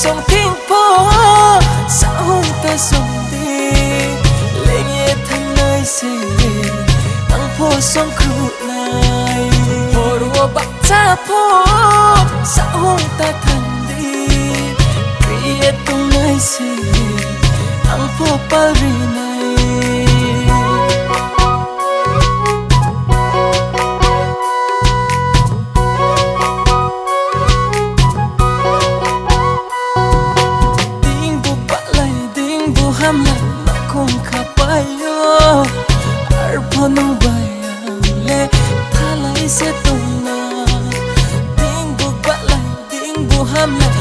ส่งทิ้งพ่อสาวแต่ส่งดีเลงเยทันเลยสิตั้งพ่อส่งครูนายพ่อรัวบักจ้าพ่อสาวแต่ทันดีเรียดตรงไหนสิตั้งพ่อปารีนายkung kapayo arpano bayale thalai se tuna ding bu balai ding bu hamla